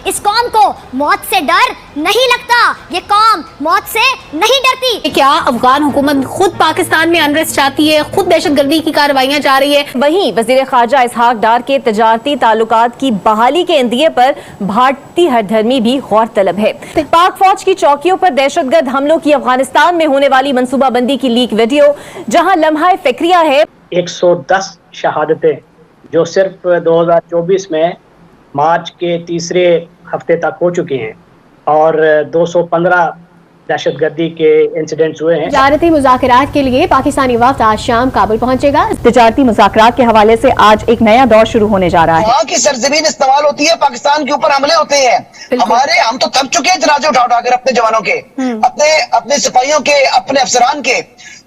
इस कौम को मौत से डर नहीं लगता, ये कौम मौत से नहीं डरती। क्या अफगान हुकूमत खुद पाकिस्तान में अनरेस्ट चाहती है, खुद दहशतगर्दी की कार्रवाइयां चाह रही है? वहीं वजीर खारजा इसहाक डार के तजारती ताल्लुकात की बहाली के इंदिये पर भारतीय हरधर्मी भी गौर तलब है। पाक फौज की चौकियों पर दहशतगर्द हमलों की अफगानिस्तान में होने वाली मनसूबाबंदी की लीक वीडियो, जहां लम्हा फिक्रिया है 110 शहादतें जो सिर्फ 2024 में मार्च के तीसरे हफ्ते तक हो चुकी हैं और 215 दहशतगर्दी के इंसिडेंट्स हुए हैं। तजारती मुज़ाकरात के लिए पाकिस्तानी वफ्द आज शाम काबुल पहुंचेगा। तजारती मुज़ाकरात के हवाले से आज एक नया दौर शुरू होने जा रहा है। वहाँ की सरजमीन इस्तेमाल होती है, पाकिस्तान के ऊपर हमले होते हैं। हम तो थक चुके हैं जनाजे उठा उठा कर अपने जवानों के, अपने सिपाहियों के, अपने अफसरान के।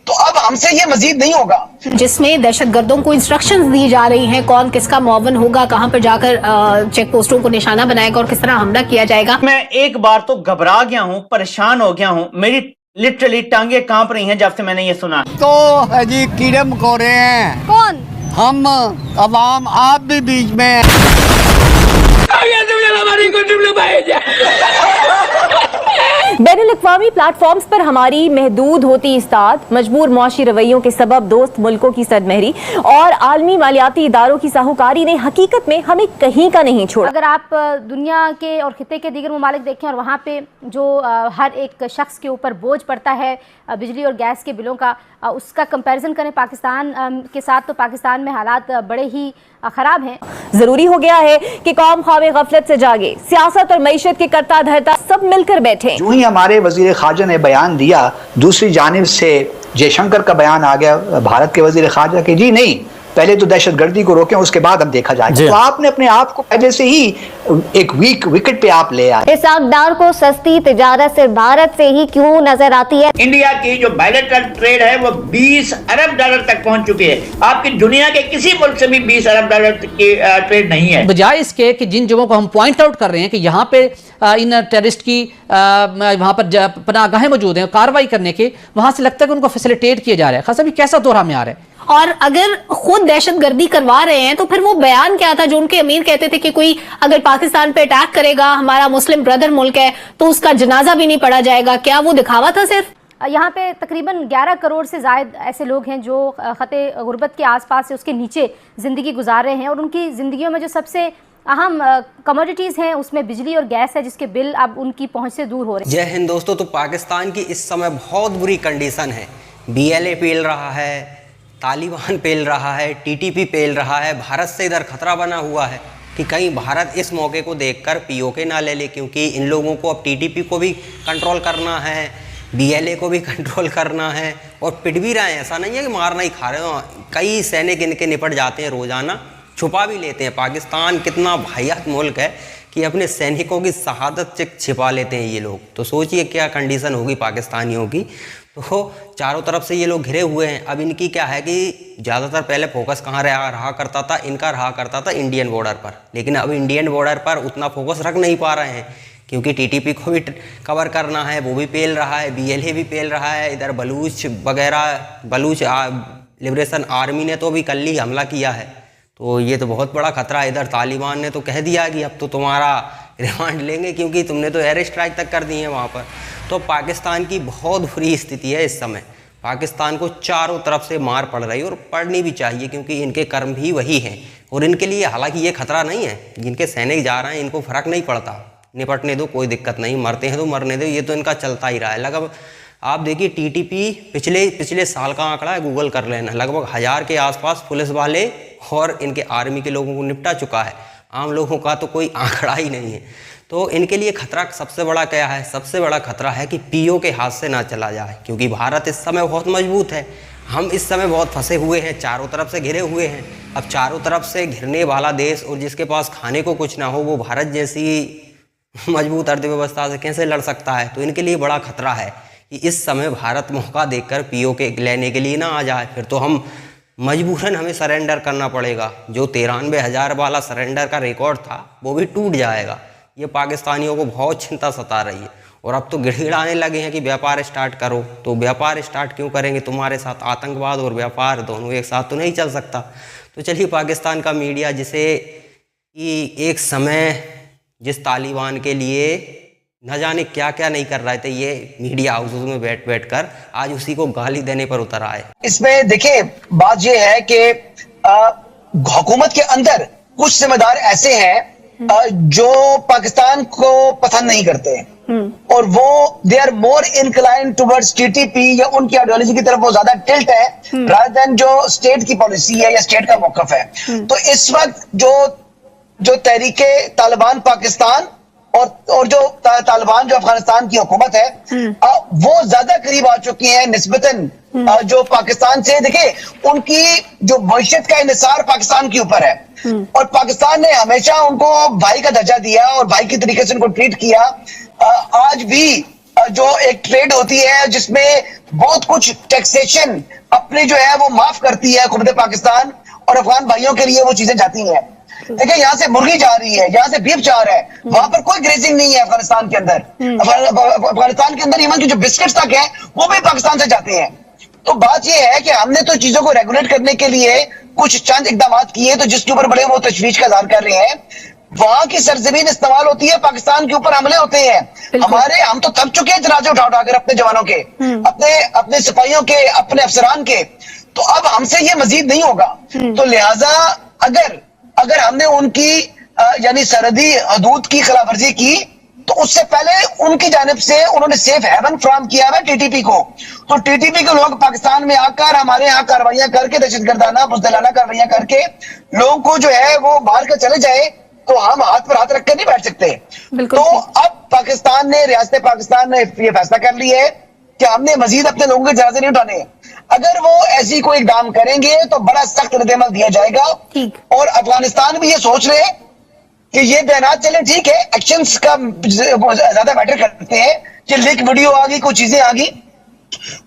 तो अब हमसे ये मजीद नहीं होगा, जिसमें दहशतगर्दों को इंस्ट्रक्शंस दी जा रही हैं, कौन किसका मुअव्विन होगा, कहां पर जाकर चेक पोस्टों को निशाना बनाएगा और किस तरह हमला किया जाएगा। मैं एक बार तो घबरा गया हूँ, परेशान हो गया हूँ, मेरी लिटरली टांगे कांप रही हैं जब से मैंने ये सुना। तो अजी कीड़े मकोड़े हैं। कौन? हम अवाम, आप भी बीच में। बैनुल-अक़वामी प्लेटफॉर्म्स पर हमारी महदूद होती इस्तात, मजबूर मुआशी रवैयों के सबब दोस्त मुल्कों की सदमहरी और आलमी मालियाती इदारों की साहूकारी ने हकीकत में हमें कहीं का नहीं छोड़ा। अगर आप दुनिया के और खिते के दीगर ममालिक देखें और वहाँ पे जो हर एक शख्स के ऊपर बोझ पड़ता है बिजली और गैस के बिलों का, उसका कंपैरिजन करें पाकिस्तान के साथ, तो पाकिस्तान में हालात बड़े ही ख़राब हैं। ज़रूरी हो गया है कि कौम ख्वाब गफलत से जागे, सियासत और मईशत के करता धरता सब मिलकर बैठे। जो ही हमारे वजीर खारजा ने बयान दिया, दूसरी जानिब से जयशंकर का बयान आ गया भारत के वजीर खारजा के, जी नहीं, पहले तो दहशतगर्दी को रोकें, उसके बाद हम देखा जाएगा। तो आपने अपने आप को पहले से ही एक वीक विकेट पे आप ले आए। इसहाक डार को सस्ती तिजारत से भारत से ही क्यों नजर आती है? इंडिया की जो बायलैटरल ट्रेड है वो 20 अरब डॉलर तक पहुंच चुकी है। आपकी दुनिया के किसी मुल्क से भी 20 अरब डॉलर की ट्रेड नहीं है। बजाय इसके कि जिन जगहों को हम पॉइंट आउट कर रहे हैं कि यहाँ पे इन टेररिस्ट की वहाँ पर पनाहगाहें मौजूद हैं, कार्रवाई करने के, वहाँ से लगता है कि उनको फैसिलिटेट किया जा रहा है। खासा भी कैसा दौरा में आ रहा है। और अगर खुद दहशतगर्दी करवा रहे हैं तो फिर वो बयान क्या था जो उनके अमीर कहते थे कि कोई अगर पाकिस्तान पे अटैक करेगा, हमारा मुस्लिम ब्रदर मुल्क है, तो उसका जनाजा भी नहीं पड़ा जाएगा? क्या वो दिखावा था सिर्फ? यहाँ पे तकरीबन 11 करोड़ से ज़ायद ऐसे लोग हैं जो ख़ते गुर्बत के आसपास से उसके नीचे ज़िंदगी गुजार रहे हैं और उनकी ज़िंदगियों में जो सबसे अहम कमोडिटीज़ हैं उसमें बिजली और गैस है, जिसके बिल अब उनकी पहुँच से दूर हो रहे हैं। जय हिंद दोस्तों। तो पाकिस्तान की इस समय बहुत बुरी कंडीशन है। BLA पेल रहा है, तालिबान पेल रहा है, TTP पेल रहा है। भारत से इधर खतरा बना हुआ है कि कहीं भारत इस मौके को देखकर POK ना ले ले, क्योंकि इन लोगों को अब TTP को भी कंट्रोल करना है, BLA को भी कंट्रोल करना है और पिट भी रहे हैं। ऐसा नहीं है कि मार नहीं खा रहे हो, कई सैनिक इनके निपट जाते हैं रोज़ाना, छुपा भी लेते हैं। पाकिस्तान कितना वाहियात मुल्क है कि अपने सैनिकों की शहादत छिपा लेते हैं ये लोग। तो सोचिए क्या कंडीशन होगी पाकिस्तानियों की। तो चारों तरफ से ये लोग घिरे हुए हैं। अब इनकी क्या है कि ज़्यादातर पहले फोकस कहाँ रहा करता था, इनका रहा करता था इंडियन बॉर्डर पर, लेकिन अब इंडियन बॉर्डर पर उतना फोकस रख नहीं पा रहे हैं क्योंकि TTP को भी कवर करना है, वो भी पेल रहा है, BLA भी पेल रहा है। इधर बलूच वगैरह, बलूच लिबरेशन आर्मी ने तो अभी कल ही हमला किया है, तो ये तो बहुत बड़ा खतरा है। इधर तालिबान ने तो कह दिया कि अब तो तुम्हारा रिमांड लेंगे क्योंकि तुमने तो एयर स्ट्राइक तक कर दी है वहाँ पर। तो पाकिस्तान की बहुत बुरी स्थिति है इस समय। पाकिस्तान को चारों तरफ से मार पड़ रही है और पड़नी भी चाहिए क्योंकि इनके कर्म भी वही हैं और इनके लिए हालांकि ये खतरा नहीं है। जिनके सैनिक जा रहे हैं इनको फ़र्क नहीं पड़ता, निपटने दो, कोई दिक्कत नहीं, मरते हैं तो मरने दो, ये तो इनका चलता ही रहा है। लगभग आप देखिए TTP पिछले साल का आंकड़ा है, गूगल कर लेना, लगभग 1000 के आसपास पुलिस वाले और इनके आर्मी के लोगों को निपटा चुका है। आम लोगों का तो कोई आंकड़ा ही नहीं है। तो इनके लिए खतरा सबसे बड़ा क्या है? सबसे बड़ा खतरा है कि PO के हाथ से ना चला जाए, क्योंकि भारत इस समय बहुत मजबूत है। हम इस समय बहुत फंसे हुए हैं, चारों तरफ से घिरे हुए हैं। अब चारों तरफ से घिरने वाला देश और जिसके पास खाने को कुछ ना हो, वो भारत जैसी मजबूत अर्थव्यवस्था से कैसे लड़ सकता है? तो इनके लिए बड़ा खतरा है कि इस समय भारत मौका देखकर POK लेने के लिए ना आ जाए, फिर तो हम मजबूरन हमें सरेंडर करना पड़ेगा। जो 93,000 वाला सरेंडर का रिकॉर्ड था वो भी टूट जाएगा। ये पाकिस्तानियों को बहुत चिंता सता रही है और अब तो गिड़गिड़ाने लगे हैं कि व्यापार स्टार्ट करो। तो व्यापार स्टार्ट क्यों करेंगे? तुम्हारे साथ आतंकवाद और व्यापार दोनों एक साथ तो नहीं चल सकता। तो चलिए, पाकिस्तान का मीडिया जिसे कि एक समय जिस तालिबान के लिए न जाने क्या क्या नहीं कर रहे थे, ये मीडिया हाउसेस में बैठ बैठ कर आज उसी को गाली देने पर उतर आए। इसमें देखिए बात यह है कि हुकूमत के अंदर कुछ जिम्मेदार ऐसे हैं जो पाकिस्तान को पसंद नहीं करते और वो they are more incline towards TTP या उनकी आइडियोलॉजी की तरफ वो ज्यादा टिल्ट है रादर देन जो स्टेट की पॉलिसी है या स्टेट का मौकफ है। तो इस वक्त जो तहरीके तालिबान पाकिस्तान और जो तालिबान जो अफगानिस्तान की हुकूमत है वो ज्यादा करीब आ चुकी है निस्बतन जो पाकिस्तान से। देखिए उनकी जो मईशत का इन्हिसार पाकिस्तान के ऊपर है और पाकिस्तान ने हमेशा उनको भाई का दर्जा दिया और भाई की तरीके से उनको ट्रीट किया। आज भी जो एक ट्रेड होती है जिसमें बहुत कुछ टैक्सेशन अपने जो है वो माफ करती है हुकूमत पाकिस्तान और अफगान भाइयों के लिए वो चीजें जाती हैं। देखिए यहाँ से मुर्गी जा रही है, यहाँ से बीफ जा रहा है, वहां पर कोई ग्रेजिंग नहीं है अफगानिस्तान के अंदर। अफगानिस्तान के अंदर इवन की जो बिस्किट्स तक है वो भी पाकिस्तान से जाते हैं। तो बात यह है कि हमने तो चीजों को रेगुलेट करने के लिए कुछ चंद इकदाम किए तो जिसके ऊपर बड़े वो तशवीश का इज़हार कर रहे हैं। वहां की सरजमीन इस्तेमाल होती है, पाकिस्तान के ऊपर हमले होते हैं हमारे। हम तो थक चुके हैं जनाजे उठा उठाकर अपने जवानों के, अपने सिपाहियों के, अपने अफसरान के। तो अब हमसे ये मजीद नहीं होगा। तो लिहाजा अगर हमने उनकी यानी सरहदी हदूद की खिलाफवर्जी की तो उससे पहले उनकी जानिब से उन्होंने सेफ हेवन फ्राहम किया है टीटीपी को। तो टीटीपी के लोग पाकिस्तान में आकर हमारे यहाँ कार्रवाइयां करके दहशतगर्दाना बुज़दिलाना कार्रवाइयां करके लोगों को जो है वो मार कर चले जाए तो हम हाथ पर हाथ रख कर नहीं बैठ सकते। तो अब पाकिस्तान ने, रियासत पाकिस्तान ने ये फैसला कर लिया है कि हमने मजीद अपने लोगों के जनाजे नहीं उठाने। अगर वो ऐसी कोई इकदाम करेंगे तो बड़ा सख्त रद्द-ए-अमल दिया जाएगा। और अफगानिस्तान भी ये सोच रहे कि ये बयानात चले ठीक है, एक्शंस का ज्यादा मैटर करते हैं कि लीक वीडियो आ गई, कुछ चीजें आ गई,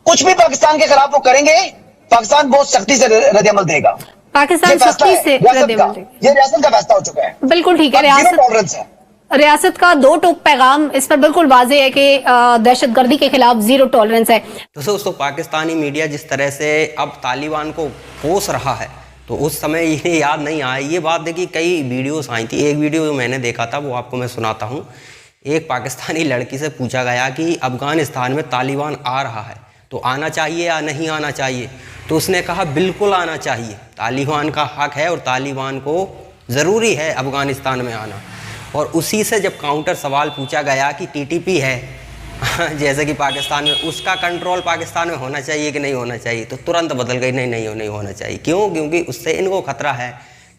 कुछ भी पाकिस्तान के खिलाफ वो करेंगे, पाकिस्तान बहुत सख्ती से रद्द-ए-अमल देगा। पाकिस्तान सख्ती से रद्द-ए-अमल देगा। ये रियासत का फैसला हो चुका है। बिल्कुल ठीक है। रियासत का दो टोक पैगाम इस पर बिल्कुल वाज़ेह है कि दहशतगर्दी के खिलाफ जीरो टॉलरेंस है। तो दोस्तों पाकिस्तानी मीडिया जिस तरह से अब तालिबान को पोस रहा है तो उस समय ये याद नहीं आया। ये बात देखिए कई वीडियोस आई थी। एक वीडियो जो मैंने देखा था वो आपको मैं सुनाता हूँ। एक पाकिस्तानी लड़की से पूछा गया कि अफगानिस्तान में तालिबान आ रहा है तो आना चाहिए या नहीं आना चाहिए, तो उसने कहा बिल्कुल आना चाहिए, तालिबान का हक है और तालिबान को ज़रूरी है अफगानिस्तान में आना। और उसी से जब काउंटर सवाल पूछा गया कि टीटीपी है जैसे कि पाकिस्तान में, उसका कंट्रोल पाकिस्तान में होना चाहिए कि नहीं होना चाहिए, तो तुरंत बदल गई नहीं होना चाहिए। क्यों? क्योंकि उससे इनको खतरा है।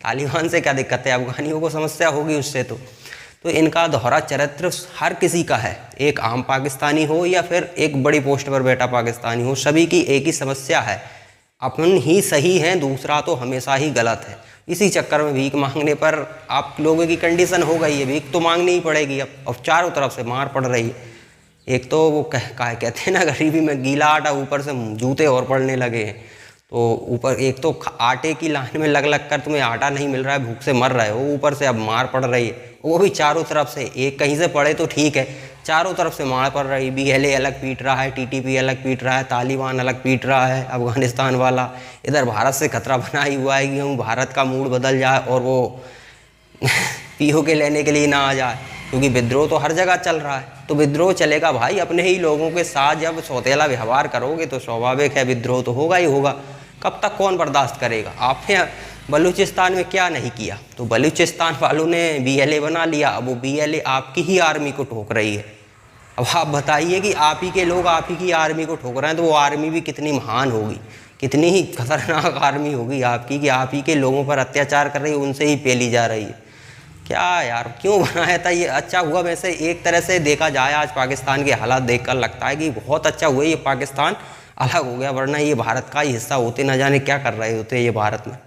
तालिबान से क्या दिक्कत है, अफगानियों को समस्या होगी उससे। तो इनका दोहरा चरित्र हर किसी का है, एक आम पाकिस्तानी हो या फिर एक बड़ी पोस्ट पर बैठा पाकिस्तानी हो, सभी की एक ही समस्या है, अपन ही सही हैं, दूसरा तो हमेशा ही गलत है। इसी चक्कर में भीख मांगने पर आप लोगों की कंडीशन हो गई है, भीख तो मांगनी ही पड़ेगी। अब चारों तरफ से मार पड़ रही है। एक तो वो कहते हैं ना गरीबी में गीला आटा, ऊपर से जूते और पड़ने लगे हैं। तो ऊपर एक तो आटे की लाइन में लग कर तुम्हें आटा नहीं मिल रहा है, भूख से मर रहे हो, ऊपर से अब मार पड़ रही है, वो भी चारों तरफ से। एक कहीं से पड़े तो ठीक है, चारों तरफ से मार पड़ रही। BLA अलग पीट रहा है, TTP अलग पीट रहा है, तालिबान अलग पीट रहा है, अफगानिस्तान वाला। इधर भारत से खतरा बना ही हुआ है कि भारत का मूड बदल जाए और वो POK लेने के लिए ना आ जाए, क्योंकि विद्रोह तो हर जगह चल रहा है। तो विद्रोह चलेगा भाई, अपने ही लोगों के साथ जब सौतेला व्यवहार करोगे तो स्वाभाविक है विद्रोह तो होगा ही होगा। कब तक कौन बर्दाश्त करेगा? आपने बलूचिस्तान में क्या नहीं किया? तो बलूचिस्तान वालों ने BLA बना लिया, अब वो BLA आपकी ही आर्मी को ठोक रही है। अब आप बताइए कि आप ही के लोग आप ही की आर्मी को ठोक रहे हैं, तो वो आर्मी भी कितनी महान होगी, कितनी ही खतरनाक आर्मी होगी आपकी कि आप ही के लोगों पर अत्याचार कर रही है, उनसे ही पेली जा रही है। क्या यार, क्यों बनाया था ये? अच्छा हुआ वैसे एक तरह से देखा जाए, आज पाकिस्तान के हालात देखकर लगता है कि बहुत अच्छा हुआ ये पाकिस्तान अलग हो गया, वरना ये भारत का ही हिस्सा होते न जाने क्या कर रहे होते ये भारत में।